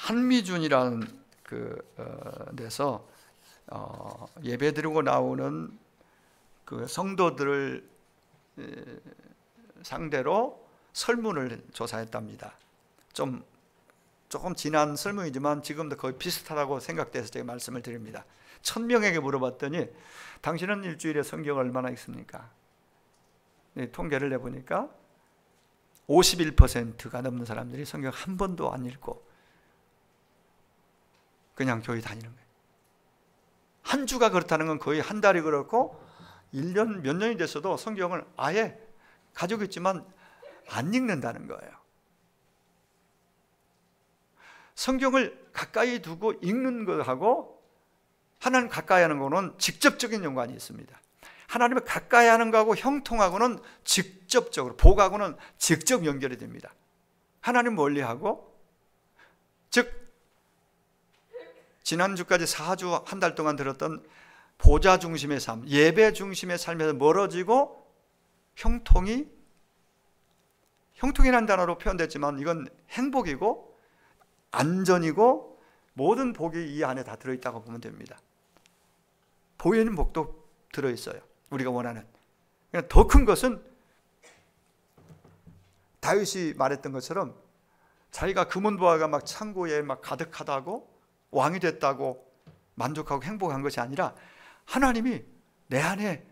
한미준이라는 데서 예배 드리고 나오는 그 성도들을 상대로 설문을 조사했답니다. 조금 지난 설문이지만 지금도 거의 비슷하다고 생각돼서 제가 말씀을 드립니다. 1000명에게 물어봤더니 당신은 일주일에 성경을 얼마나 읽습니까? 통계를 내보니까 51%가 넘는 사람들이 성경 한 번도 안 읽고 그냥 교회 다니는 거예요. 한 주가 그렇다는 건 거의 한 달이 그렇고 1년 몇 년이 됐어도 성경을 아예 가지고 있지만 안 읽는다는 거예요. 성경을 가까이 두고 읽는 것하고 하나님 가까이 하는 거는 직접적인 연관이 있습니다. 하나님을 가까이 하는 거하고 형통하고는 직접적으로, 복하고는 직접 연결이 됩니다. 하나님 멀리하고, 즉 지난주까지 4주 한 달 동안 들었던 보좌 중심의 삶, 예배 중심의 삶에서 멀어지고 형통이라는 단어로 표현됐지만 이건 행복이고 안전이고 모든 복이 이 안에 다 들어있다고 보면 됩니다. 보이는 복도 들어있어요. 우리가 원하는. 더 큰 것은 다윗이 말했던 것처럼 자기가 금은보화가 막 창고에 막 가득하다고 왕이 됐다고 만족하고 행복한 것이 아니라 하나님이 내 안에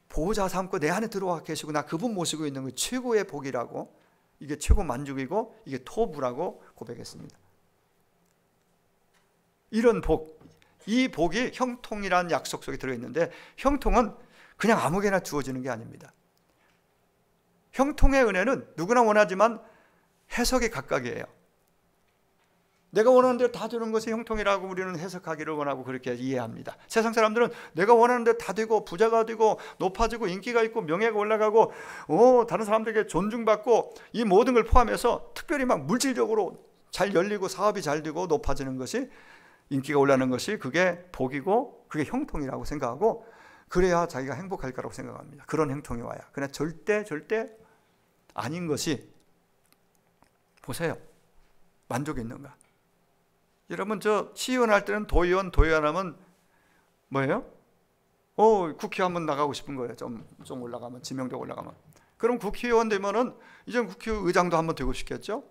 보호자 삼고 내 안에 들어와 계시고 나 그분 모시고 있는 게 최고의 복이라고, 이게 최고 만족이고 이게 토부라고 고백했습니다. 이런 복, 이 복이 형통이라는 약속 속에 들어있는데 형통은 그냥 아무개나 주어지는 게 아닙니다. 형통의 은혜는 누구나 원하지만 해석이 각각이에요. 내가 원하는 대로 다 되는 것이 형통이라고 우리는 해석하기를 원하고 그렇게 이해합니다. 세상 사람들은 내가 원하는 대로 다 되고 부자가 되고 높아지고 인기가 있고 명예가 올라가고 다른 사람들에게 존중받고 이 모든 걸 포함해서 특별히 막 물질적으로 잘 열리고 사업이 잘 되고 높아지는 것이, 인기가 올라가는 것이 그게 복이고 그게 형통이라고 생각하고 그래야 자기가 행복할 거라고 생각합니다. 그런 형통이 와야. 그러나 절대 아닌 것이, 보세요. 만족이 있는가? 여러분 저 시의원 할 때는 도의원하면 뭐예요? 국회의원 나가고 싶은 거예요. 좀 올라가면, 지명도 올라가면. 그럼 국회의원 되면은 이제 국회의장도 한번 되고 싶겠죠?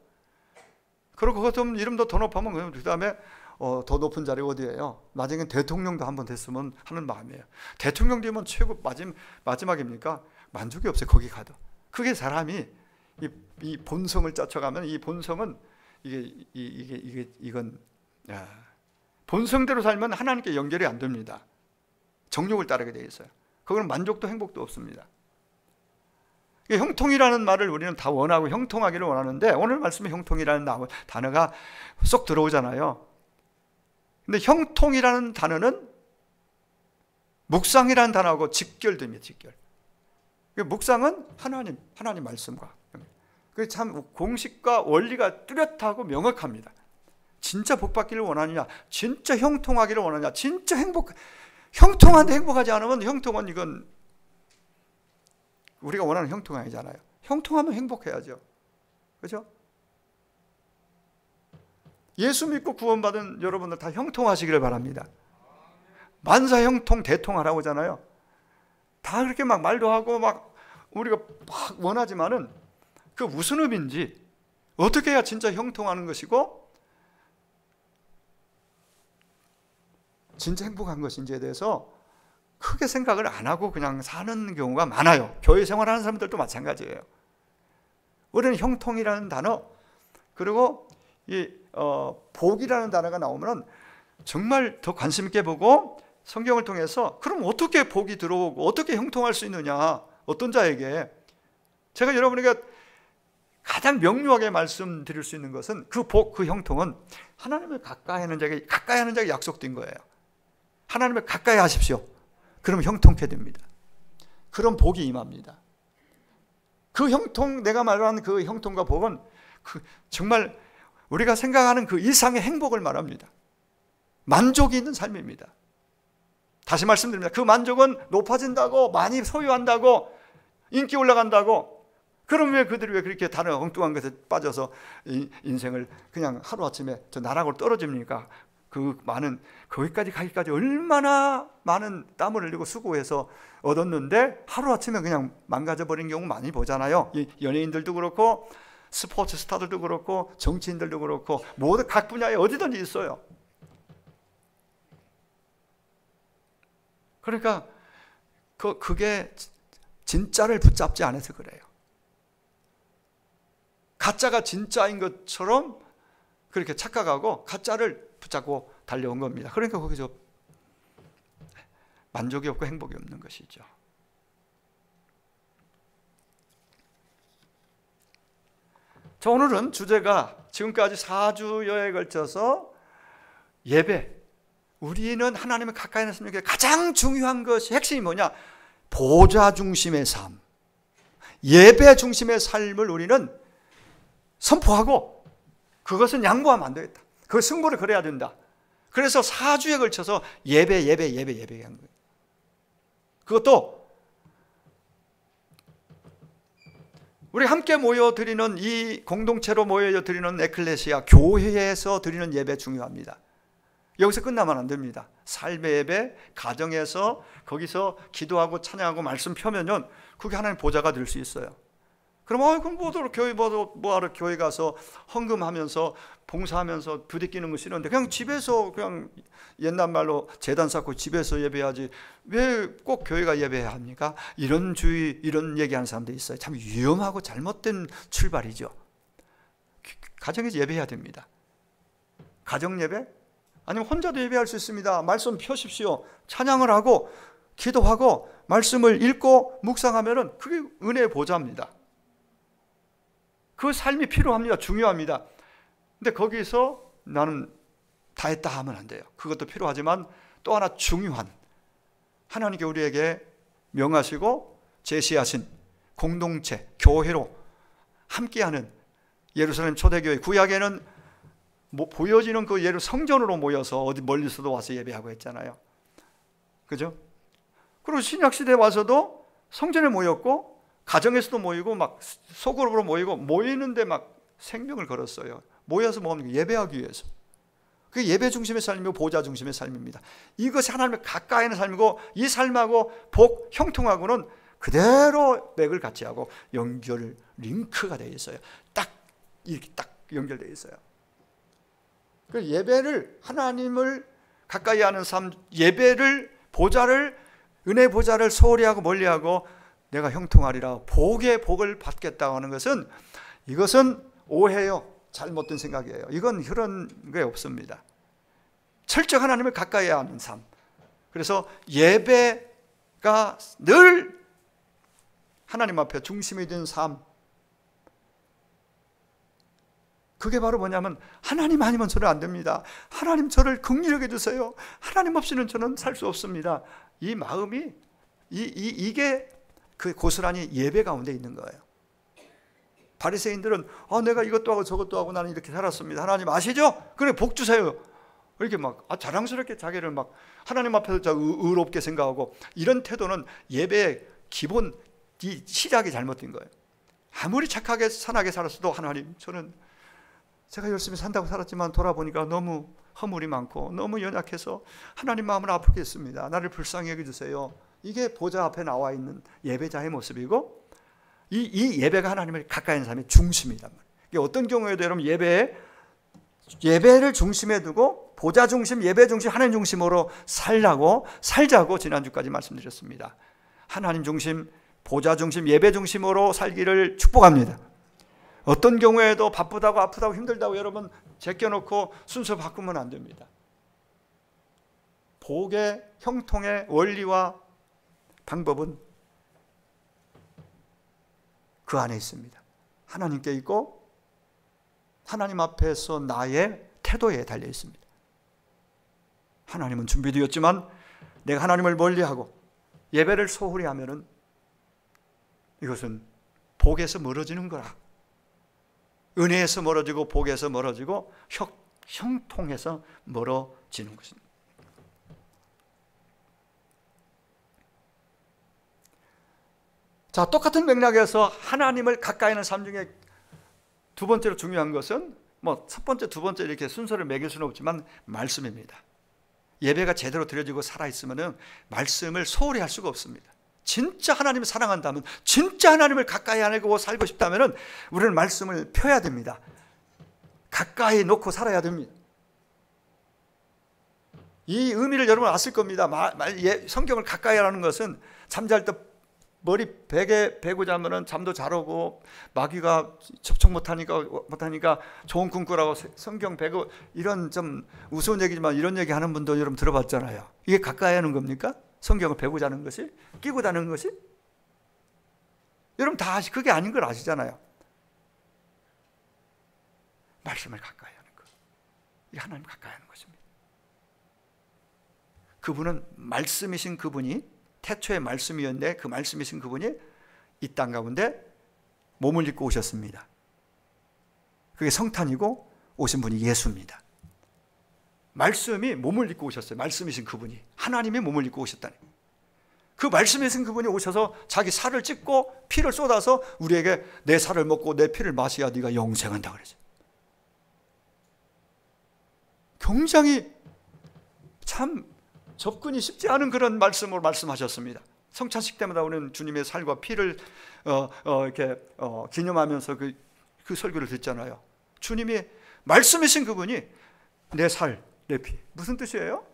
그리고 그것 좀 이름도 더 높으면 그 다음에 더 높은 자리 어디예요? 나중에 대통령도 한번 됐으면 하는 마음이에요. 대통령 되면 최고 마지막입니까? 만족이 없어요. 거기 가도. 그게 사람이 이 본성을 쫓아가면 이 본성은 이건 본성대로 살면 하나님께 연결이 안 됩니다. 정욕을 따르게 돼 있어요. 그건 만족도 행복도 없습니다. 형통이라는 말을 우리는 다 원하고 형통하기를 원하는데 오늘 말씀에 형통이라는 단어가 쏙 들어오잖아요. 근데 형통이라는 단어는 묵상이라는 단어하고 직결됩니다. 직결. 묵상은 하나님 말씀과 참 공식과 원리가 뚜렷하고 명확합니다. 진짜 복받기를 원하느냐, 진짜 형통하기를 원하느냐, 진짜 형통한데 행복하지 않으면 형통은 이건 우리가 원하는 형통이 아니잖아요. 형통하면 행복해야죠. 그렇죠? 예수 믿고 구원받은 여러분들 다 형통하시기를 바랍니다. 만사 형통 대통하라고 하잖아요. 다 그렇게 막 말도 하고 막 우리가 막 원하지만은 그 무슨 의미인지, 어떻게 해야 진짜 형통하는 것이고 진짜 행복한 것인지에 대해서 크게 생각을 안 하고 그냥 사는 경우가 많아요. 교회 생활하는 사람들도 마찬가지예요. 우리는 형통이라는 단어, 그리고 이 복이라는 단어가 나오면 정말 더 관심 있게 보고 성경을 통해서 그럼 어떻게 복이 들어오고 어떻게 형통할 수 있느냐, 어떤 자에게. 제가 여러분에게 가장 명료하게 말씀드릴 수 있는 것은 그 복, 그 형통은 하나님을 가까이 하는 자에게 약속된 거예요. 하나님을 가까이 하십시오. 그러면 형통케 됩니다. 그런 복이 임합니다. 그 형통, 내가 말하는 그 형통과 복은 정말 우리가 생각하는 그 이상의 행복을 말합니다. 만족이 있는 삶입니다. 다시 말씀드립니다. 그 만족은 높아진다고, 많이 소유한다고, 인기 올라간다고, 그럼 왜 그들이 왜 그렇게 다른 엉뚱한 것에 빠져서 인생을 그냥 하루아침에 저 나락으로 떨어집니까? 그 많은, 거기까지 가기까지 얼마나 많은 땀을 흘리고 수고해서 얻었는데 하루아침에 그냥 망가져버린 경우 많이 보잖아요. 이 연예인들도 그렇고 스포츠 스타들도 그렇고 정치인들도 그렇고 모두 각 분야에 어디든지 있어요. 그러니까 그게 진짜를 붙잡지 않아서 그래요. 가짜가 진짜인 것처럼 그렇게 착각하고 가짜를 붙잡고 달려온 겁니다. 그러니까 거기서 만족이 없고 행복이 없는 것이죠. 자, 오늘은 주제가 지금까지 4주여에 걸쳐서 예배, 우리는 하나님을 가까이 하는 게 가장 중요한 것이 핵심이 뭐냐? 보좌 중심의 삶, 예배 중심의 삶을 우리는 선포하고 그것은 양보하면 안 되겠다. 그 승부를 걸어야 된다. 그래서 4주에 걸쳐서 예배 한 거예요. 그것도 우리 함께 모여드리는 이 공동체로 모여드리는 에클레시아, 교회에서 드리는 예배 중요합니다. 여기서 끝나면 안 됩니다. 삶의 예배, 가정에서 거기서 기도하고 찬양하고 말씀 펴면은 그게 하나님 보좌가 될 수 있어요. 그럼 그럼 뭐하러 교회 뭐하러 교회 가서 헌금하면서 봉사하면서 부대끼는 거 싫은데 그냥 집에서 그냥 옛날 말로 제단 쌓고 집에서 예배하지 왜 꼭 교회가 예배해야 합니까? 이런 얘기하는 사람도 있어요. 참 위험하고 잘못된 출발이죠. 가정에서 예배해야 됩니다. 가정 예배? 아니면 혼자도 예배할 수 있습니다. 말씀 펴십시오. 찬양을 하고 기도하고 말씀을 읽고 묵상하면은 그게 은혜의 보좌입니다. 그 삶이 필요합니다. 중요합니다. 근데 거기서 나는 다 했다 하면 안 돼요. 그것도 필요하지만 또 하나 중요한, 하나님께 우리에게 명하시고 제시하신 공동체, 교회로 함께하는 예루살렘 초대교회, 구약에는 보여지는 그 성전으로 모여서 어디 멀리서도 와서 예배하고 했잖아요. 그죠? 그리고 신약시대에 와서도 성전에 모였고 가정에서도 모이고 막 소그룹으로 모이는데 막 생명을 걸었어요. 모여서 뭡니까? 예배하기 위해서. 그게 예배 중심의 삶이고 보좌 중심의 삶입니다. 이것이 하나님을 가까이 하는 삶이고 이 삶하고 복, 형통하고는 그대로 맥을 같이 하고 링크가 되어 있어요. 딱 이렇게 딱 연결되어 있어요. 그 예배를, 하나님을 가까이 하는 삶, 예배를, 보좌를, 은혜 보좌를 소홀히 하고 멀리하고 내가 형통하리라, 복의 복을 받겠다고 하는 것은, 이것은 오해요. 잘못된 생각이에요. 이건 그런 게 없습니다. 철저히 하나님을 가까이 하는 삶. 그래서 예배가 늘 하나님 앞에 중심이 된 삶. 그게 바로 뭐냐면 하나님 아니면 저는 안 됩니다. 하나님 저를 긍휼히 여겨주세요. 하나님 없이는 저는 살 수 없습니다. 이 마음이 이게 그 고스란히 예배 가운데 있는 거예요. 바리새인들은 내가 이것도 하고 저것도 하고 나는 이렇게 살았습니다. 하나님 아시죠? 그래 복 주세요. 이렇게 막 자랑스럽게 자기를 막 하나님 앞에서 의롭게 생각하고, 이런 태도는 예배의 기본 시작이 잘못된 거예요. 아무리 착하게 선하게 살았어도 하나님, 제가 열심히 산다고 살았지만 돌아보니까 너무 허물이 많고 너무 연약해서 하나님 마음을 아프게 했습니다. 나를 불쌍히 여겨주세요. 이게 보좌 앞에 나와 있는 예배자의 모습이고, 이 예배가 하나님을 가까이 하는 삶의 중심이란 말이에요. 어떤 경우에도 여러분 예배를 중심에 두고 보좌 중심, 예배 중심, 하나님 중심으로 살자고 지난주까지 말씀드렸습니다. 하나님 중심, 보좌 중심, 예배 중심으로 살기를 축복합니다. 어떤 경우에도 바쁘다고 아프다고 힘들다고 여러분 제껴놓고 순서 바꾸면 안 됩니다. 복의 형통의 원리와 방법은 그 안에 있습니다. 하나님께 있고 하나님 앞에서 나의 태도에 달려 있습니다. 하나님은 준비되었지만 내가 하나님을 멀리하고 예배를 소홀히 하면은 이것은 복에서 멀어지는 거라. 은혜에서 멀어지고 복에서 멀어지고 형통에서 멀어지는 것입니다. 자, 똑같은 맥락에서 하나님을 가까이 하는 삶 중에 두 번째로 중요한 것은 뭐 첫 번째, 두 번째 이렇게 순서를 매길 수는 없지만 말씀입니다. 예배가 제대로 드려지고 살아있으면 말씀을 소홀히 할 수가 없습니다. 진짜 하나님을 사랑한다면, 진짜 하나님을 가까이 하고 살고 싶다면 우리는 말씀을 펴야 됩니다. 가까이 놓고 살아야 됩니다. 이 의미를 여러분 아실 겁니다. 성경을 가까이 하라는 것은 잠잘 때 머리 베개 베고 자면은 잠도 잘 오고, 마귀가 접촉 못하니까 좋은 꿈 꾸라고 성경 베고, 이런 좀 우스운 얘기지만 이런 얘기 하는 분도 여러분 들어봤잖아요. 이게 가까이 하는 겁니까? 성경을 베고 자는 것이? 끼고 자는 것이? 여러분 다 그게 아닌 걸 아시잖아요. 말씀을 가까이 하는 것, 이게 하나님 가까이 하는 것입니다. 그분은 말씀이신 그분이, 태초에 말씀이었는데 그 말씀이신 그분이 이 땅 가운데 몸을 입고 오셨습니다. 그게 성탄이고 오신 분이 예수입니다. 말씀이 몸을 입고 오셨어요. 말씀이신 그분이, 하나님이 몸을 입고 오셨다니. 그 말씀이신 그분이 오셔서 자기 살을 찢고 피를 쏟아서 우리에게 내 살을 먹고 내 피를 마셔야 네가 영생한다 그러죠. 굉장히 참 접근이 쉽지 않은 그런 말씀으로 말씀하셨습니다. 성찬식 때마다 우리는 주님의 살과 피를 이렇게 기념하면서 그 설교를 듣잖아요. 주님이 말씀이신 그분이 내 살, 내 피. 무슨 뜻이에요?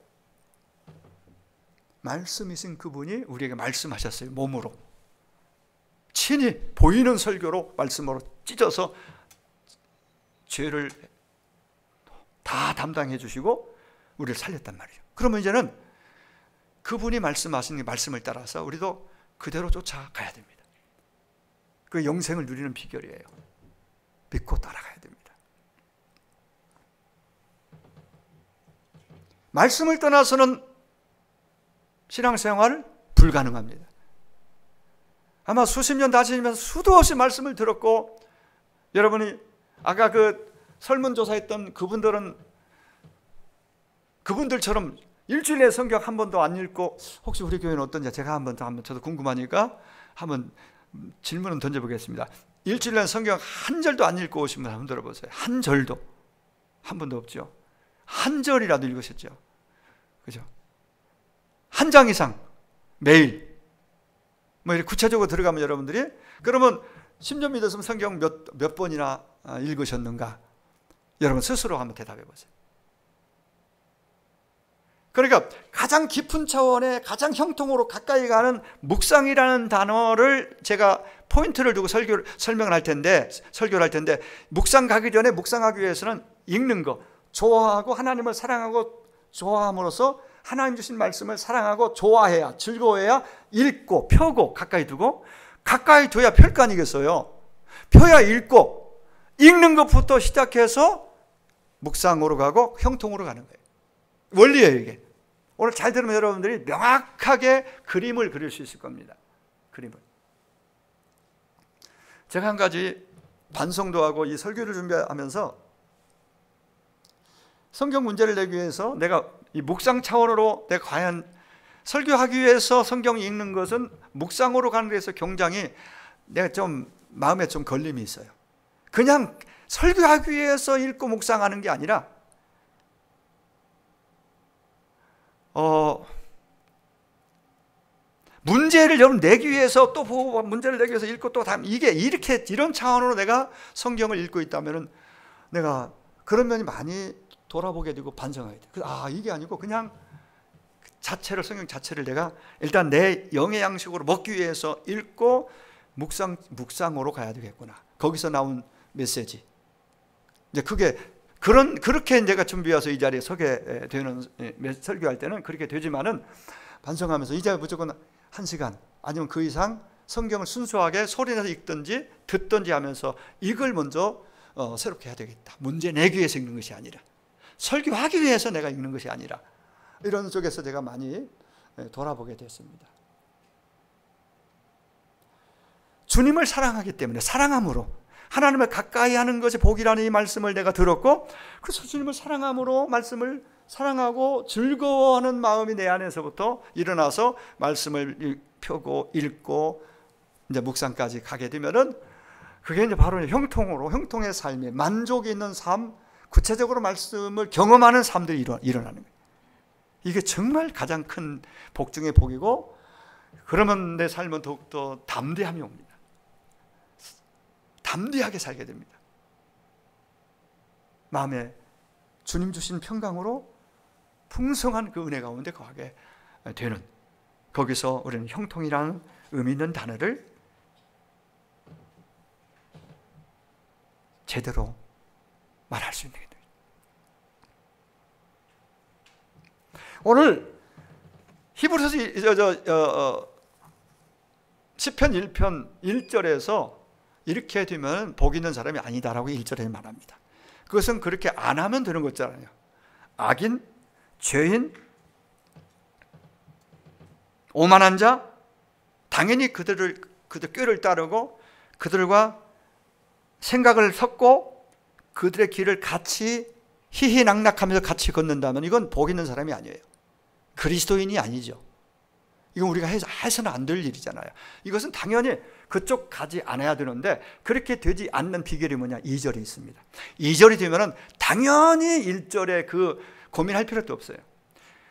말씀이신 그분이 우리에게 말씀하셨어요. 몸으로. 친히 보이는 설교로 말씀으로 찢어서 죄를 다 담당해 주시고 우리를 살렸단 말이에요. 그러면 이제는 그분이 말씀하신 말씀을 따라서 우리도 그대로 쫓아가야 됩니다. 그 영생을 누리는 비결이에요. 믿고 따라가야 됩니다. 말씀을 떠나서는 신앙생활 불가능합니다. 아마 수십 년 다니면서 수도 없이 말씀을 들었고, 여러분이 아까 그 설문조사했던 그분들처럼 일주일에 성경 한 번도 안 읽고, 혹시 우리 교회는 어떤지 제가 한번 저도 궁금하니까 한번 질문을 던져보겠습니다. 일주일에 성경 한 절도 안 읽고 오신 분 한번 들어보세요. 한 절도. 한 번도 없죠. 한 절이라도 읽으셨죠. 그죠? 한 장 이상 매일 뭐 이렇게 구체적으로 들어가면 여러분들이, 그러면 10년 믿었으면 성경 몇 번이나 읽으셨는가? 여러분 스스로 한번 대답해 보세요. 그러니까 가장 깊은 차원의 가장 형통으로 가까이 가는 묵상이라는 단어를 제가 포인트를 두고 설교를 할 텐데, 묵상 가기 전에 묵상하기 위해서는 읽는 거, 좋아하고 하나님을 사랑하고 좋아함으로써 하나님 주신 말씀을 사랑하고 좋아해야, 즐거워해야 읽고 펴고 가까이 두고, 가까이 둬야 펼 거 아니겠어요. 펴야 읽고, 읽는 것부터 시작해서 묵상으로 가고 형통으로 가는 거예요. 원리예요 이게. 오늘 잘 들으면 여러분들이 명확하게 그림을 그릴 수 있을 겁니다. 그림을. 제가 한 가지 반성도 하고 이 설교를 준비하면서 성경 문제를 내기 위해서 내가 이 묵상 차원으로 내가 과연 설교하기 위해서 성경 읽는 것은 묵상으로 가는 데서 굉장히 내가 좀 마음에 좀 걸림이 있어요. 그냥 설교하기 위해서 읽고 묵상하는 게 아니라 문제를 여러분 내기 위해서 또 보고 문제를 내기 위해서 읽고 또 이런 차원으로 내가 성경을 읽고 있다면 내가 그런 면이 많이 돌아보게 되고 반성하게 돼요. 이게 아니고 그냥 성경 자체를 내가 일단 내 영의 양식으로 먹기 위해서 읽고 묵상으로 가야 되겠구나. 거기서 나온 메시지. 이제 그렇게 제가 준비해서 이 자리에 서게 되는, 설교할 때는 그렇게 되지만은 반성하면서 이제 무조건 1시간 아니면 그 이상 성경을 순수하게 소리내서 읽든지 듣든지 하면서 이걸 먼저 새롭게 해야 되겠다. 문제 내기 위해서 읽는 것이 아니라, 설교하기 위해서 내가 읽는 것이 아니라, 이런 쪽에서 제가 많이 돌아보게 됐습니다. 주님을 사랑하기 때문에, 사랑함으로 하나님을 가까이 하는 것이 복이라는 이 말씀을 내가 들었고, 그래서 주님을 사랑함으로 말씀을 사랑하고 즐거워하는 마음이 내 안에서부터 일어나서 말씀을 펴고 읽고 이제 묵상까지 가게 되면은 그게 이제 바로 형통으로, 형통의 삶에 만족이 있는 삶, 구체적으로 말씀을 경험하는 삶들이 일어나는 거예요. 이게 정말 가장 큰 복 중의 복이고, 그러면 내 삶은 더욱더 담대함이 옵니다. 담대하게 살게 됩니다. 마음에 주님 주신 평강으로 풍성한 그 은혜 가운데 거하게 되는, 거기서 우리는 형통이라는 의미 있는 단어를 제대로 말할 수 있는 게 됩니다. 오늘 히브리서 시편 1편 1절에서 이렇게 되면 복 있는 사람이 아니다라고 1절에 말합니다. 그것은 그렇게 안 하면 되는 거잖아요. 악인, 죄인, 오만한 자, 당연히 그들 꾀를 따르고 그들과 생각을 섞고 그들의 길을 같이 희희낙낙하면서 같이 걷는다면 이건 복 있는 사람이 아니에요. 그리스도인이 아니죠. 이건 우리가 해서는 안 될 일이잖아요. 이것은 당연히 그쪽 가지 않아야 되는데, 그렇게 되지 않는 비결이 뭐냐? 2절에 있습니다. 2절이 되면은 당연히 1절에 그 고민할 필요도 없어요.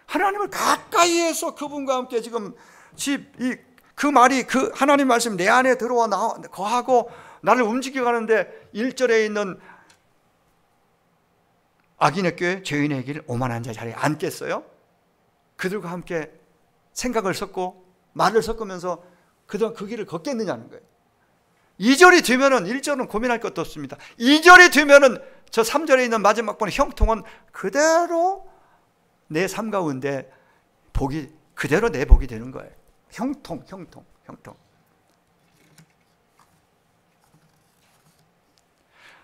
하나님을 가까이에서 그분과 함께 지금 그 말이, 그 하나님 말씀 내 안에 들어와 거하고 나를 움직여 가는데 1절에 있는 악인의 꾀, 죄인의 길, 오만한 자 자리에 앉겠어요? 그들과 함께 생각을 섞고 말을 섞으면서 그동안 그 길을 걷겠느냐는 거예요. 2절이 되면은 1절은 고민할 것도 없습니다. 2절이 되면은 저 3절에 있는 마지막 번의 형통은 그대로 내 삶 가운데 복이 그대로 내 복이 되는 거예요. 형통.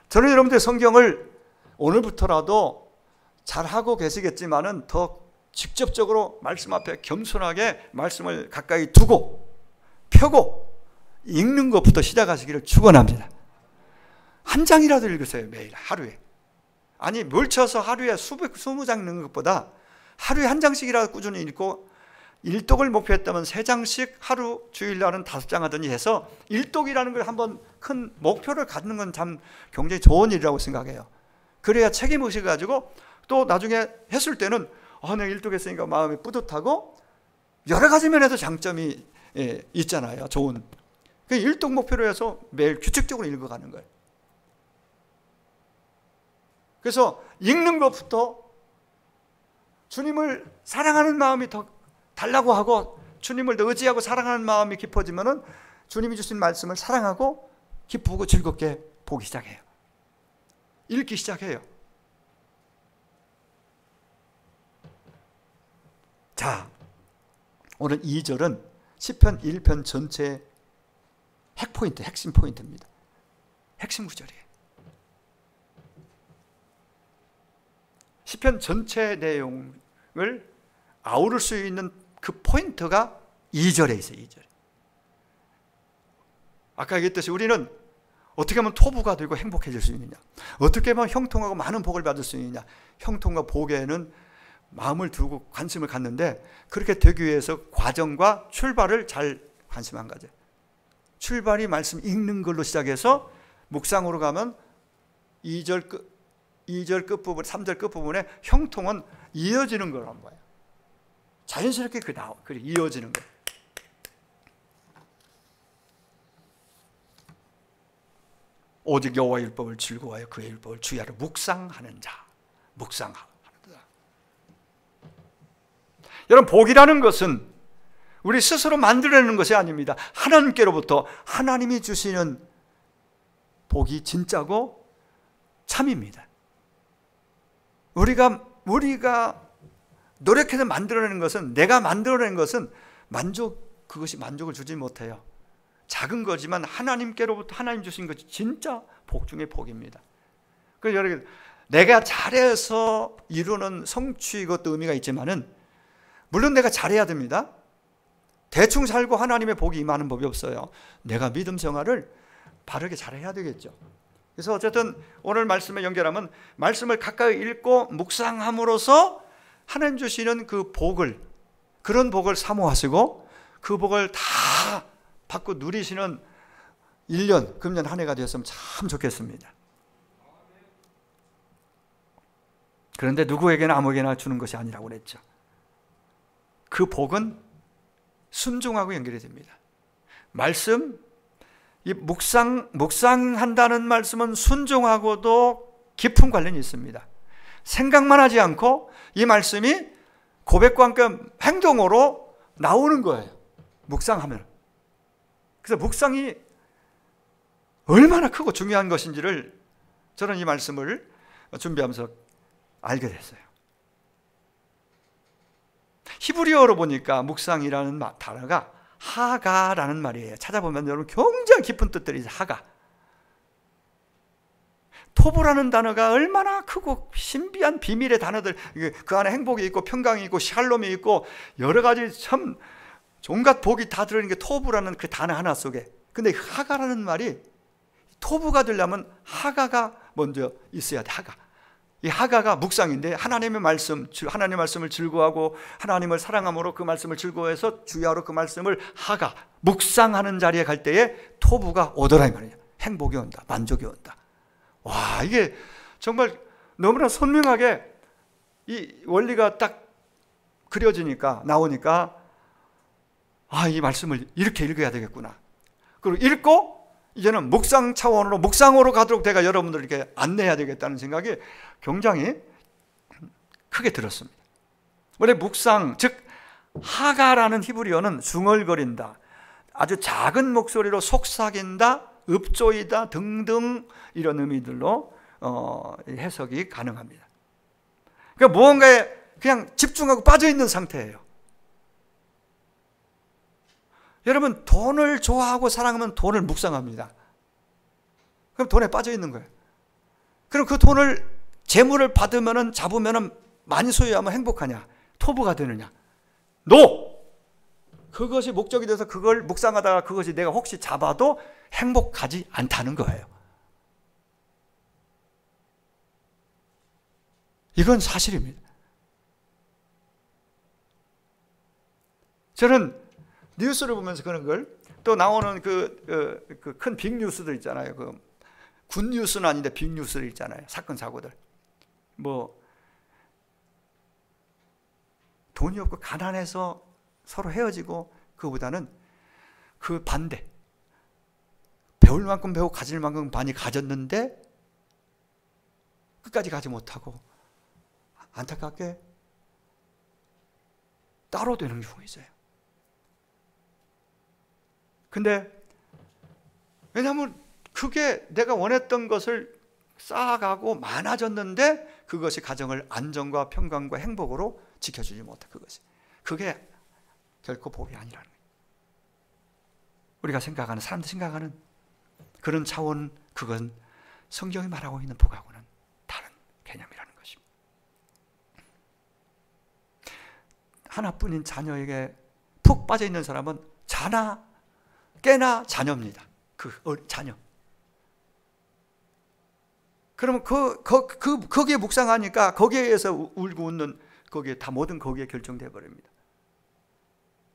저는 여러분들 성경을 오늘부터라도 잘하고 계시겠지만은 더 직접적으로 말씀 앞에 겸손하게 말씀을 가까이 두고 펴고 읽는 것부터 시작하시기를 축원합니다. 한 장이라도 읽으세요. 매일 하루에. 아니 몰쳐서 하루에 20장 읽는 것보다 하루에 한 장씩이라도 꾸준히 읽고, 일독을 목표했다면 3장씩 하루 주일날은 5장 하더니 해서 일독이라는 걸 한번 큰 목표를 갖는 건 참 굉장히 좋은 일이라고 생각해요. 그래야 책임의식을 가지고 또 나중에 했을 때는 내가 일독했으니까 마음이 뿌듯하고, 여러 가지 면에서 장점이 있잖아요. 좋은. 일독 목표로 해서 매일 규칙적으로 읽어가는 거예요. 그래서 읽는 것부터 주님을 사랑하는 마음이 더 달라고 하고, 주님을 더 의지하고 사랑하는 마음이 깊어지면은 주님이 주신 말씀을 사랑하고 기쁘고 즐겁게 보기 시작해요. 읽기 시작해요. 자, 오늘 2절은 시편 1편 전체의 핵포인트, 핵심 포인트입니다. 핵심 구절이에요. 시편 전체 내용을 아우를 수 있는 그 포인트가 2절에 있어요. 2절에. 아까 얘기했듯이 우리는 어떻게 하면 토부가 되고 행복해질 수 있느냐, 어떻게 하면 형통하고 많은 복을 받을 수 있느냐. 형통과 복에는 마음을 두고 관심을 갖는데, 그렇게 되기 위해서 과정과 출발을 잘 관심 안 가져요. 출발이 말씀 읽는 걸로 시작해서 묵상으로 가면 2절 끝부분, 3절 끝부분에 형통은 이어지는 걸 한 거예요. 자연스럽게 그게 이어지는 거예요. 오직 여호와의 율법을 즐거워하여 그의 율법을 주야로 묵상하는 자. 묵상하는 자. 여러분, 복이라는 것은 우리 스스로 만들어내는 것이 아닙니다. 하나님께로부터 하나님이 주시는 복이 진짜고 참입니다. 우리가 노력해서 만들어내는 것은, 내가 만들어낸 것은 그것이 만족을 주지 못해요. 작은 거지만 하나님께로부터 하나님 주신 것이 진짜 복 중의 복입니다. 그래서 여러분, 내가 잘해서 이루는 성취, 이것도 의미가 있지만은 물론 내가 잘해야 됩니다. 대충 살고 하나님의 복이 임하는 법이 없어요. 내가 믿음 생활을 바르게 잘해야 되겠죠. 그래서 어쨌든 오늘 말씀에 연결하면 말씀을 가까이 읽고 묵상함으로써 하나님 주시는 그 복을, 그런 복을 사모하시고 그 복을 다 받고 누리시는 1년, 금년 한 해가 되었으면 참 좋겠습니다. 그런데 누구에게나 아무에게나 주는 것이 아니라고 그랬죠. 그 복은 순종하고 연결이 됩니다. 말씀, 이 묵상한다는 말씀은 순종하고도 깊은 관련이 있습니다. 생각만 하지 않고 이 말씀이 고백과 함께 행동으로 나오는 거예요. 묵상하면. 그래서 묵상이 얼마나 크고 중요한 것인지를 저는 이 말씀을 준비하면서 알게 됐어요. 히브리어로 보니까 묵상이라는 단어가 하가라는 말이에요. 찾아보면 여러분 굉장히 깊은 뜻들이 있어요. 하가. 토부라는 단어가 얼마나 크고 신비한 비밀의 단어들, 그 안에 행복이 있고 평강이 있고 샬롬이 있고 여러 가지 참 온갖 복이 다 들어있는 게 토부라는 그 단어 하나 속에. 근데 하가라는 말이 토부가 되려면 하가가 먼저 있어야 돼. 하가. 이 하가가 묵상인데 하나님의 말씀을 즐거워하고 하나님을 사랑함으로 그 말씀을 즐거워해서 주야로 그 말씀을 하가, 묵상하는 자리에 갈 때에 토부가 오더라 이 말이에요. 행복이 온다, 만족이 온다. 와, 이게 정말 너무나 선명하게 이 원리가 딱 그려지니까, 나오니까 아, 이 말씀을 이렇게 읽어야 되겠구나. 그리고 읽고 이제는 묵상 차원으로 묵상으로 가도록 내가 여러분들에게 안내해야 되겠다는 생각이 굉장히 크게 들었습니다. 원래 묵상, 즉 하가라는 히브리어는 중얼거린다, 아주 작은 목소리로 속삭인다, 읍조이다 등등 이런 의미들로 해석이 가능합니다. 그러니까 무언가에 그냥 집중하고 빠져있는 상태예요. 여러분, 돈을 좋아하고 사랑하면 돈을 묵상합니다. 그럼 돈에 빠져있는 거예요. 그럼 그 돈을, 재물을 받으면, 잡으면 많이 소유하면 행복하냐? 토부가 되느냐? 노! 그것이 목적이 돼서 그걸 묵상하다가 그것이 내가 혹시 잡아도 행복하지 않다는 거예요. 이건 사실입니다. 저는 뉴스를 보면서 그런 걸, 또 나오는 그 큰 빅뉴스들 있잖아요. 그 굿뉴스는 아닌데 빅뉴스들 있잖아요. 사건 사고들. 뭐 돈이 없고 가난해서 서로 헤어지고, 그거보다는 그 반대, 배울 만큼 배우고 가질 만큼 많이 가졌는데 끝까지 가지 못하고 안타깝게 따로 되는 경우가 있어요. 근데 왜냐하면 그게 내가 원했던 것을 쌓아가고 많아졌는데 그것이 가정을 안정과 평강과 행복으로 지켜주지 못해. 그게 결코 복이 아니라는 거예요. 우리가 생각하는, 사람들이 생각하는 그런 차원, 그건 성경이 말하고 있는 복하고는 다른 개념이라는 것입니다. 하나뿐인 자녀에게 푹 빠져있는 사람은 자나 깨나 자녀입니다. 그 자녀. 그러면 거기에 묵상하니까 거기에 의해서 울고 웃는, 거기에 다 모든 거기에 결정되어 버립니다.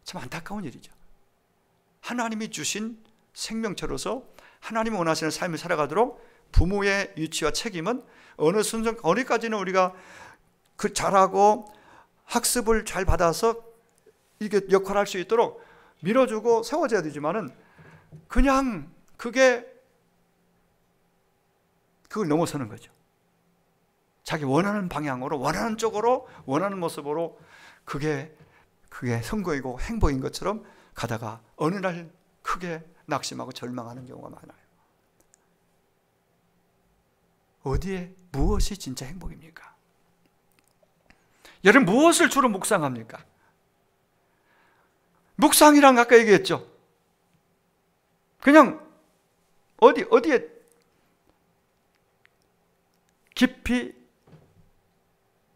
참 안타까운 일이죠. 하나님이 주신 생명체로서 하나님이 원하시는 삶을 살아가도록 부모의 위치와 책임은 어느 순간, 어디까지는 우리가 그 잘하고 학습을 잘 받아서 이게 역할을 할 수 있도록 밀어주고 세워줘야 되지만은 그냥 그걸 넘어서는 거죠. 자기 원하는 방향으로, 원하는 쪽으로, 원하는 모습으로 그게 성공이고 행복인 것처럼 가다가 어느 날 크게 낙심하고 절망하는 경우가 많아요. 어디에, 무엇이 진짜 행복입니까? 여러분, 무엇을 주로 묵상합니까? 묵상이란 아까 얘기했죠. 그냥 어디에 깊이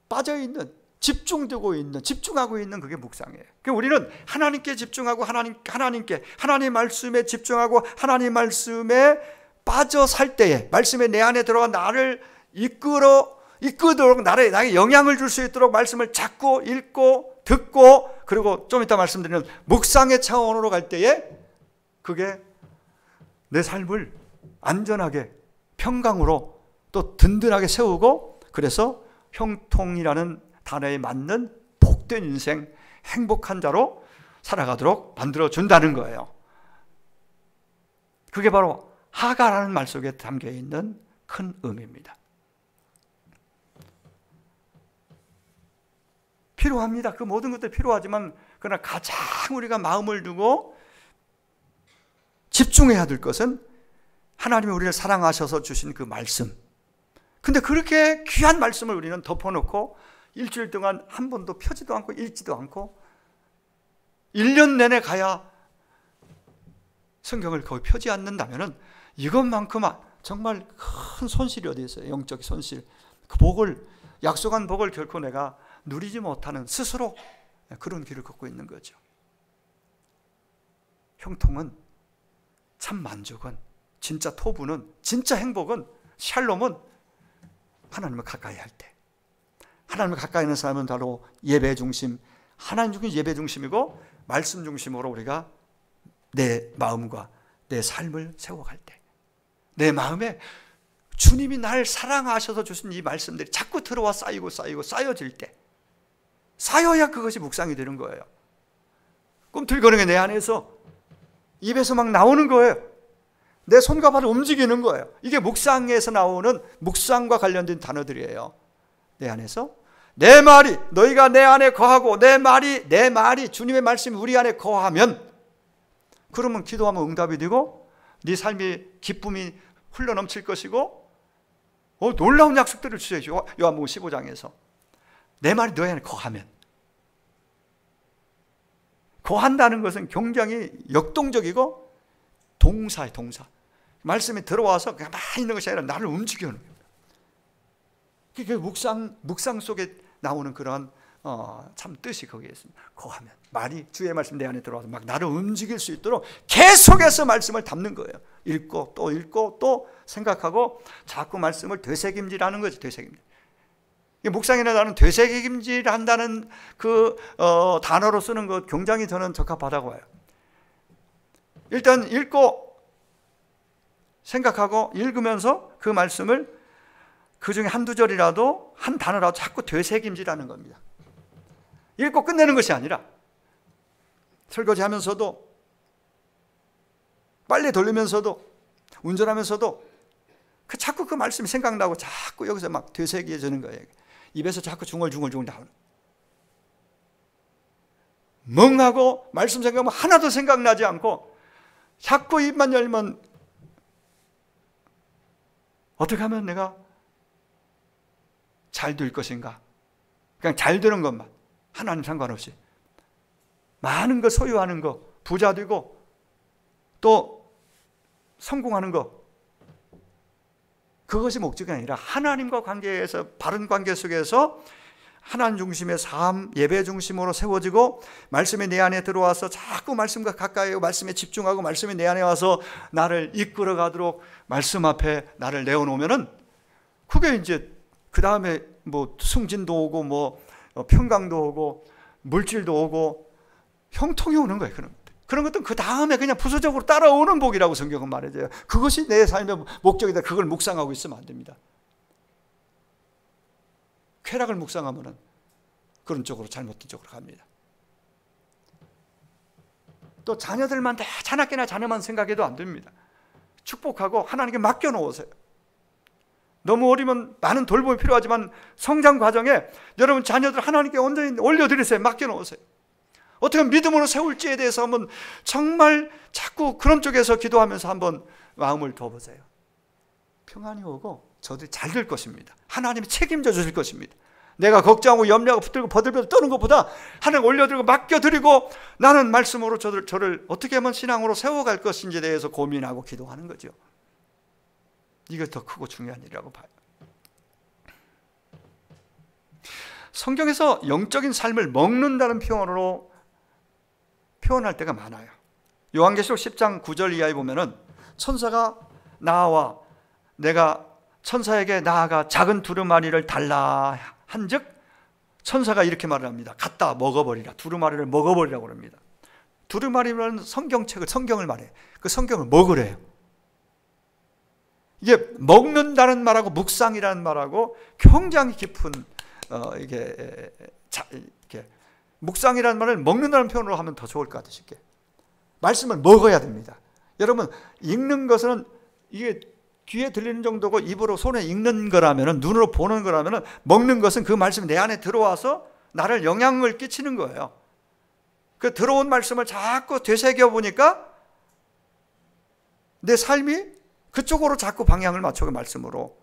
빠져있는, 집중하고 있는 그게 묵상이에요. 그러니까 우리는 하나님께 집중하고 하나님 말씀에 집중하고 하나님 말씀에 빠져 살 때에, 말씀에 내 안에 들어가 나를 이끌도록 나에게 영향을 줄 수 있도록 말씀을 찾고 읽고 듣고, 그리고 좀 이따 말씀드리는 묵상의 차원으로 갈 때에 그게 내 삶을 안전하게 평강으로 또 든든하게 세우고, 그래서 형통이라는 단어에 맞는 복된 인생, 행복한 자로 살아가도록 만들어준다는 거예요. 그게 바로 하가라는 말 속에 담겨있는 큰 의미입니다. 필요합니다. 그 모든 것들이 필요하지만, 그러나 가장 우리가 마음을 두고 집중해야 될 것은 하나님이 우리를 사랑하셔서 주신 그 말씀. 근데 그렇게 귀한 말씀을 우리는 덮어놓고 일주일 동안 한 번도 펴지도 않고 읽지도 않고 1년 내내 가야 성경을 거의 펴지 않는다면 이것만큼 정말 큰 손실이 어디 있어요? 영적 손실. 그 복을, 약속한 복을 결코 내가 누리지 못하는 스스로 그런 길을 걷고 있는 거죠. 형통은, 참 만족은, 진짜 토부는, 진짜 행복은, 샬롬은 하나님을 가까이 할 때, 하나님을 가까이 있는 사람은 바로 예배 중심, 하나님 중심 예배 중심이고 말씀 중심으로 우리가 내 마음과 내 삶을 세워갈 때, 내 마음에 주님이 날 사랑하셔서 주신 이 말씀들이 자꾸 들어와 쌓이고 쌓여질 때, 쌓여야 그것이 묵상이 되는 거예요. 꿈틀거리는 내 안에서 입에서 막 나오는 거예요. 내 손과 발을 움직이는 거예요. 이게 묵상에서 나오는, 묵상과 관련된 단어들이에요. 내 안에서 내 말이, 너희가 내 안에 거하고 내 말이 주님의 말씀이 우리 안에 거하면, 그러면 기도하면 응답이 되고 네 삶이 기쁨이 흘러넘칠 것이고, 놀라운 약속들을 주셔요. 요한복음 15장에서 내 말이 너희 안에 거하면. 거한다는 것은 굉장히 역동적이고 동사예요, 동사. 말씀이 들어와서 가만히 있는 것이 아니라 나를 움직이는 거예요. 그게 묵상 속에 나오는 그런 참 뜻이 거기에 있습니다. 거하면, 말이, 주의 말씀 내 안에 들어와서 막 나를 움직일 수 있도록 계속해서 말씀을 담는 거예요. 읽고 또 생각하고 자꾸 말씀을 되새김질하는 거지. 되새김질. 묵상이나 나는 되새김질한다는 그 단어로 쓰는 것 굉장히 저는 적합하다고 해요. 일단 읽고 생각하고 읽으면서 그 말씀을 그 중에 한두 절이라도, 한 단어라도 자꾸 되새김질하는 겁니다. 읽고 끝내는 것이 아니라 설거지하면서도, 빨래 돌리면서도, 운전하면서도 자꾸 그 말씀이 생각나고 자꾸 여기서 막 되새겨지는 거예요. 입에서 자꾸 중얼중얼 나오는. 멍하고 말씀 생각하면 하나도 생각나지 않고 자꾸 입만 열면 어떻게 하면 내가 잘 될 것인가? 그냥 잘 되는 것만, 하나님 상관없이 많은 거 소유하는 거, 부자 되고 또 성공하는 거, 그것이 목적이 아니라 하나님과 관계에서, 바른 관계 속에서 하나님 중심의 삶, 예배 중심으로 세워지고 말씀이 내 안에 들어와서 자꾸 말씀과 가까이 하고 말씀에 집중하고 말씀이 내 안에 와서 나를 이끌어 가도록 말씀 앞에 나를 내어놓으면은, 그게 이제 그 다음에 뭐 승진도 오고 뭐 평강도 오고 물질도 오고 형통이 오는 거예요. 그런 것들은 그 다음에 그냥 부수적으로 따라오는 복이라고 성경은 말해줘요. 그것이 내 삶의 목적이다. 그걸 묵상하고 있으면 안 됩니다. 쾌락을 묵상하면은 그런 쪽으로, 잘못된 쪽으로 갑니다. 또 자녀들만 다 자나깨나 자녀만 생각해도 안 됩니다. 축복하고 하나님께 맡겨놓으세요. 너무 어리면 많은 돌봄이 필요하지만 성장 과정에 여러분 자녀들 하나님께 온전히 올려드리세요. 맡겨놓으세요. 어떻게 믿음으로 세울지에 대해서 한번 정말 자꾸 그런 쪽에서 기도하면서 한번 마음을 둬보세요. 평안이 오고 저들이 잘 될 것입니다. 하나님이 책임져 주실 것입니다. 내가 걱정하고 염려하고 붙들고 버들버들 떠는 것보다 하나님 올려드리고 맡겨드리고 나는 말씀으로 저를 어떻게 하면 신앙으로 세워갈 것인지에 대해서 고민하고 기도하는 거죠. 이게 더 크고 중요한 일이라고 봐요. 성경에서 영적인 삶을 먹는다는 표현으로 표현할 때가 많아요. 요한계시록 10장 9절 이하에 보면은 천사가 나와 내가 천사에게 나아가 작은 두루마리를 달라 한즉 천사가 이렇게 말을 합니다. 갖다 먹어버리라. 두루마리를 먹어버리라고 합니다. 두루마리라는 성경을 말해. 그 성경을 먹으래요. 이게 먹는다는 말하고 묵상이라는 말하고 굉장히 깊은 이게 묵상이라는 말을 먹는다는 표현으로 하면 더 좋을 것 같아요. 쉽게. 말씀을 먹어야 됩니다. 여러분, 읽는 것은 이게 귀에 들리는 정도고 입으로 손에 읽는 거라면, 눈으로 보는 거라면, 먹는 것은 그 말씀이 내 안에 들어와서 나를 영향을 끼치는 거예요. 그 들어온 말씀을 자꾸 되새겨 보니까 내 삶이 그쪽으로 자꾸 방향을 맞춰, 그 말씀으로.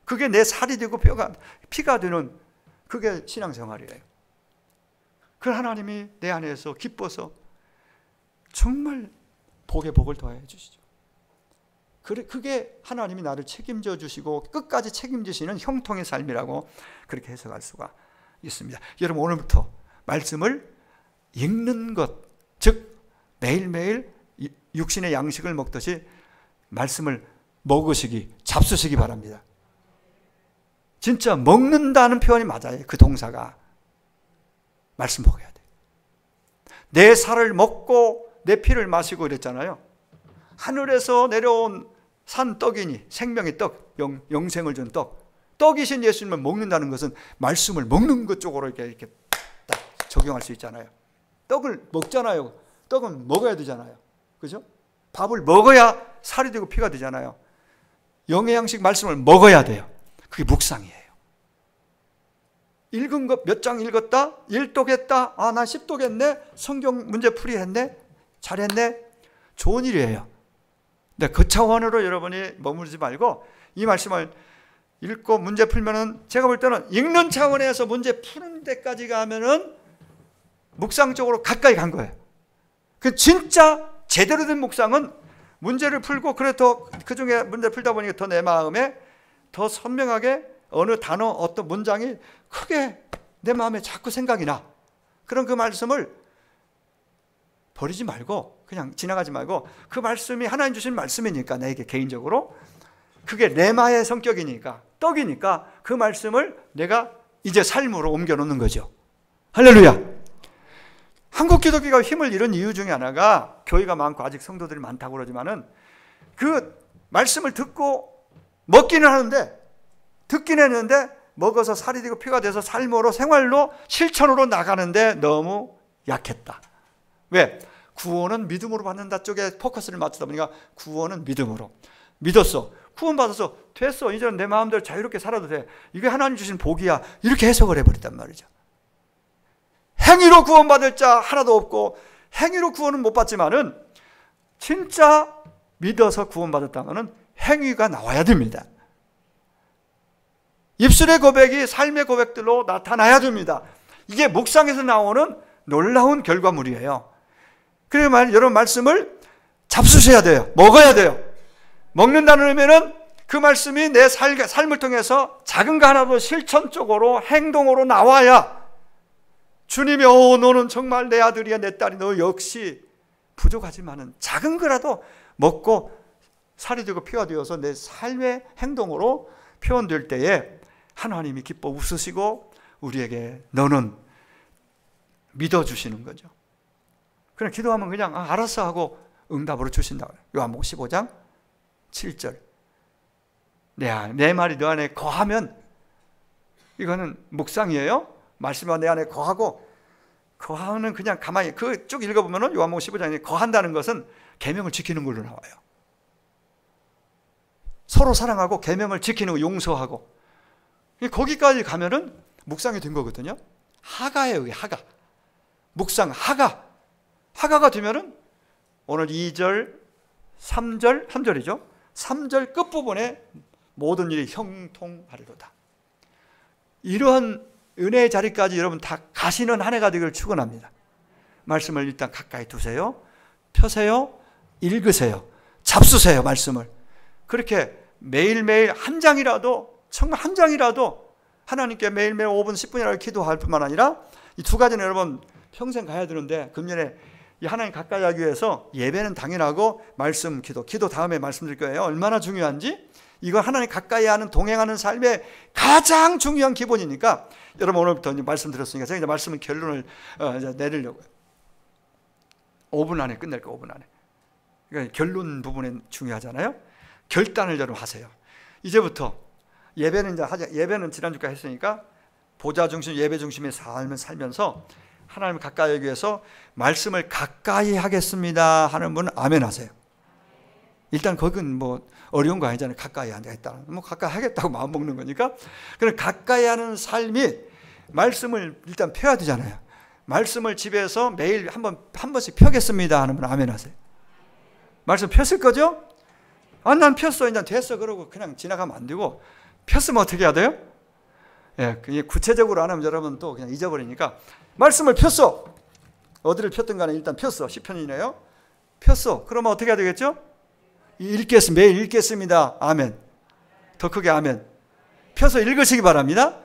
그게 내 살이 되고 피가 되는, 그게 신앙생활이에요. 그 하나님이 내 안에서 기뻐서 정말 복에 복을 더해 주시죠. 그게 하나님이 나를 책임져 주시고 끝까지 책임지시는 형통의 삶이라고 그렇게 해석할 수가 있습니다. 여러분, 오늘부터 말씀을 읽는 것, 즉 매일매일 육신의 양식을 먹듯이 말씀을 먹으시기, 잡수시기 바랍니다. 진짜 먹는다는 표현이 맞아요. 그 동사가. 말씀 먹어야 돼. 내 살을 먹고 내 피를 마시고 이랬잖아요. 하늘에서 내려온 산 떡이니, 생명의 떡, 영생을 준 떡. 떡이신 예수님을 먹는다는 것은 말씀을 먹는 것 쪽으로 이렇게 딱 적용할 수 있잖아요. 떡을 먹잖아요. 떡은 먹어야 되잖아요. 그죠? 밥을 먹어야 살이 되고 피가 되잖아요. 영의 양식 말씀을 먹어야 돼요. 그게 묵상이에요. 읽은 것 몇 장 읽었다? 1독 했다? 아, 나 10독 했네? 성경 문제 풀이 했네? 잘했네? 좋은 일이에요. 근데 그 차원으로 여러분이 머무르지 말고 이 말씀을 읽고 문제 풀면은, 제가 볼 때는 읽는 차원에서 문제 푸는 데까지 가면은 묵상 쪽으로 가까이 간 거예요. 그 진짜 제대로 된 묵상은 문제를 풀고, 그래도 그 중에 문제 풀다 보니까 더 내 마음에 더 선명하게 어느 단어, 어떤 문장이 크게 내 마음에 자꾸 생각이 나. 그런 그 말씀을 버리지 말고, 그냥 지나가지 말고, 그 말씀이 하나님 주신 말씀이니까, 나에게 개인적으로 그게 레마의 성격이니까, 떡이니까 그 말씀을 내가 이제 삶으로 옮겨 놓는 거죠. 할렐루야. 한국 기독교가 힘을 잃은 이유 중에 하나가, 교회가 많고 아직 성도들이 많다고 그러지만은, 그 말씀을 듣고 먹기는 하는데, 듣긴 했는데 먹어서 살이 되고 피가 돼서 삶으로, 생활로, 실천으로 나가는데 너무 약했다. 왜? 구원은 믿음으로 받는다 쪽에 포커스를 맞추다 보니까, 구원은 믿음으로 믿었어, 구원받아서 됐어, 이제는 내 마음대로 자유롭게 살아도 돼, 이게 하나님 주신 복이야, 이렇게 해석을 해버렸단 말이죠. 행위로 구원받을 자 하나도 없고, 행위로 구원은 못 받지만은 진짜 믿어서 구원받았다면은 행위가 나와야 됩니다. 입술의 고백이 삶의 고백들로 나타나야 됩니다. 이게 묵상에서 나오는 놀라운 결과물이에요. 그래서 여러분, 말씀을 잡수셔야 돼요. 먹어야 돼요. 먹는다는 의미는 그 말씀이 내 삶을 통해서 작은 거 하나도 실천적으로, 행동으로 나와야 주님이 너는 정말 내 아들이야, 내 딸이, 너 역시 부족하지만은 작은 거라도 먹고 살이 되고 피가 되어서 내 삶의 행동으로 표현될 때에 하나님이 기뻐 웃으시고 우리에게 너는 믿어주시는 거죠. 그냥 기도하면 그냥 알았어 하고 응답으로 주신다고. 요한복음 15장 7절. 내 말이 너 안에 거하면, 이거는 묵상이에요. 말씀이 내 안에 거하고, 거하는 그냥 가만히 쭉 읽어보면 요한복음 15장에 거한다는 것은 계명을 지키는 걸로 나와요. 서로 사랑하고 계명을 지키는 거, 용서하고. 거기까지 가면은 묵상이 된 거거든요. 하가예요, 하가. 묵상, 하가가 되면은 오늘 2절, 3절이죠. 3절 끝부분에 모든 일이 형통하리로다. 이러한 은혜의 자리까지 여러분 다 가시는 한 해가 되기를 축원합니다. 말씀을 일단 가까이 두세요. 펴세요. 읽으세요. 잡수세요, 말씀을. 그렇게 매일매일 한 장이라도, 정말 한 장이라도 하나님께 매일매일 5분, 10분이라도 기도할 뿐만 아니라, 이 두 가지는 여러분 평생 가야 되는데, 금년에 이 하나님 가까이 하기 위해서 예배는 당연하고 말씀, 기도 다음에 말씀드릴 거예요. 얼마나 중요한지. 이거 하나님 가까이 하는, 동행하는 삶의 가장 중요한 기본이니까, 여러분 오늘부터 이제 말씀드렸으니까 제가 이제 말씀의 결론을 이제 내리려고요. 5분 안에 끝낼 거 5분 안에. 그러니까 결론 부분에 중요하잖아요. 결단을 여러분 하세요. 이제부터 예배는 이제 예배는 지난주까지 했으니까 보좌 중심, 예배 중심의 삶을 살면서 하나님을 가까이 하기 위해서 말씀을 가까이 하겠습니다 하는 분은 아멘 하세요. 일단 그건 뭐 어려운 거 아니잖아요. 가까이 하겠다. 뭐 가까이 하겠다고 마음 먹는 거니까. 그럼 가까이 하는 삶이 말씀을 일단 펴야 되잖아요. 말씀을 집에서 매일 한 번씩 펴겠습니다 하는 분은 아멘 하세요. 말씀 폈을 거죠? 아, 난 폈어. 이제 됐어. 그러고 그냥 지나가면 안 되고, 폈으면 어떻게 해야 돼요? 예, 구체적으로 안 하면 여러분 또 그냥 잊어버리니까, 말씀을 폈어. 어디를 폈든 간에 일단 폈어. 시편이네요. 폈어. 그러면 어떻게 해야 되겠죠? 매일 읽겠습니다. 아멘. 더 크게 아멘. 펴서 읽으시기 바랍니다.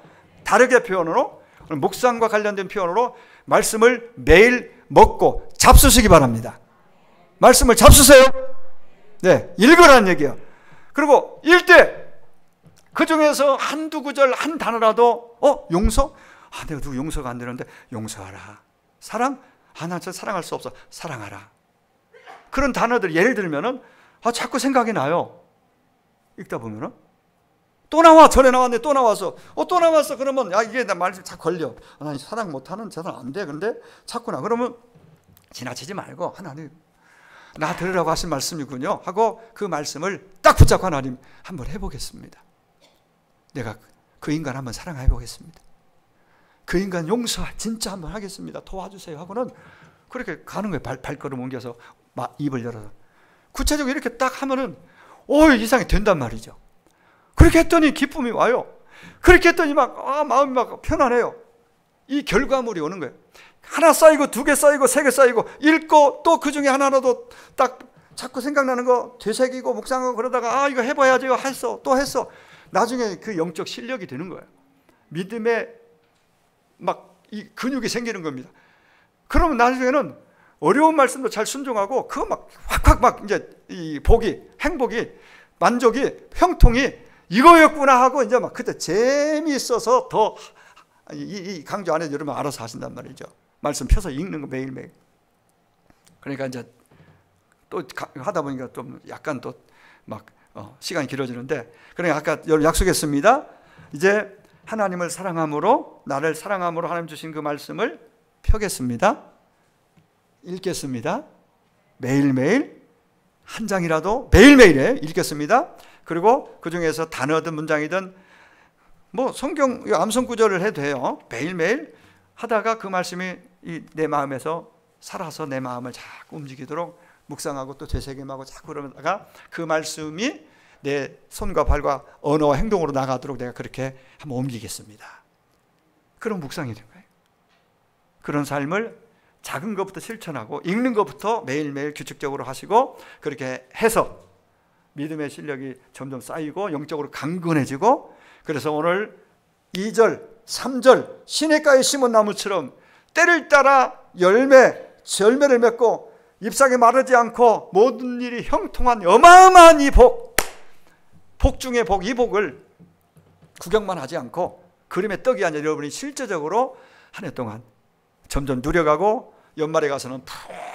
다르게 표현으로, 묵상과 관련된 표현으로 말씀을 매일 먹고 잡수시기 바랍니다. 말씀을 잡수세요. 네, 읽으라는 얘기예요. 그리고 읽되 그 중에서 한두 구절 한 단어라도 용서? 아, 내가 누구 용서가 안 되는데 용서하라. 사랑? 아, 나 저 사랑할 수 없어. 사랑하라. 그런 단어들 예를 들면은 자꾸 생각이 나요. 읽다 보면은 또 나와. 전에 나왔는데 또 나와서 또 나왔어. 그러면 이게 나 말씀 자꾸 걸려. 나 사랑 못하는 저 사람 안 돼. 근데 자꾸 나. 그러면 지나치지 말고 하나님 나 들으라고 하신 말씀이군요 하고 그 말씀을 딱 붙잡고 하나님 한번 해보겠습니다. 내가 그 인간 한번 사랑해 보겠습니다. 그 인간 용서 진짜 한번 하겠습니다. 도와주세요 하고는 그렇게 가는 거예요. 발걸음 옮겨서 입을 열어서 구체적으로 이렇게 딱 하면은 이상이 된단 말이죠. 그렇게 했더니 기쁨이 와요. 그렇게 했더니 마음이 막 편안해요. 이 결과물이 오는 거예요. 하나 쌓이고 2개 쌓이고 3개 쌓이고 읽고 또 그 중에 하나라도 딱 자꾸 생각나는 거 되새기고 묵상하고 그러다가 이거 해봐야지. 이거 했어. 또 했어. 나중에 그 영적 실력이 되는 거예요. 믿음에 막 이 근육이 생기는 겁니다. 그러면 나중에는 어려운 말씀도 잘 순종하고 그거 막 확확 막 이제 이 행복이 만족이 형통이 이거였구나 하고 이제 막 그때 재미있어서 더 이 강조 안에 여러분 알아서 하신단 말이죠. 말씀 펴서 읽는 거 매일매일. 그러니까 이제 또 하다 보니까 좀 약간 또 막 시간이 길어지는데, 그러니까 아까 여러분 약속했습니다. 이제 하나님을 사랑함으로, 나를 사랑함으로 하나님 주신 그 말씀을 펴겠습니다. 읽겠습니다. 매일매일 한 장이라도 매일매일 읽겠습니다. 그리고 그 중에서 단어든 문장이든 뭐 성경 암송 구절을 해도 돼요. 매일매일 하다가 그 말씀이 내 마음에서 살아서 내 마음을 자꾸 움직이도록 묵상하고 또 되새김하고 자꾸 그러다가 그 말씀이 내 손과 발과 언어와 행동으로 나가도록 내가 그렇게 한번 옮기겠습니다. 그런 묵상이 된 거예요. 그런 삶을 작은 것부터 실천하고 읽는 것부터 매일매일 규칙적으로 하시고 그렇게 해서 믿음의 실력이 점점 쌓이고 영적으로 강건해지고, 그래서 오늘 2절, 3절 시냇가에 심은 나무처럼 때를 따라 열매를 맺고 잎사귀 마르지 않고 모든 일이 형통한 어마어마한 이 복 중의 복, 이 복을 구경만 하지 않고 그림의 떡이 아니라 여러분이 실제적으로 한 해 동안 점점 누려가고 연말에 가서는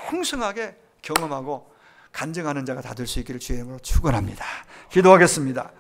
풍성하게 경험하고 간증하는 자가 다 될 수 있기를 주의 이름으로 축원합니다. 기도하겠습니다.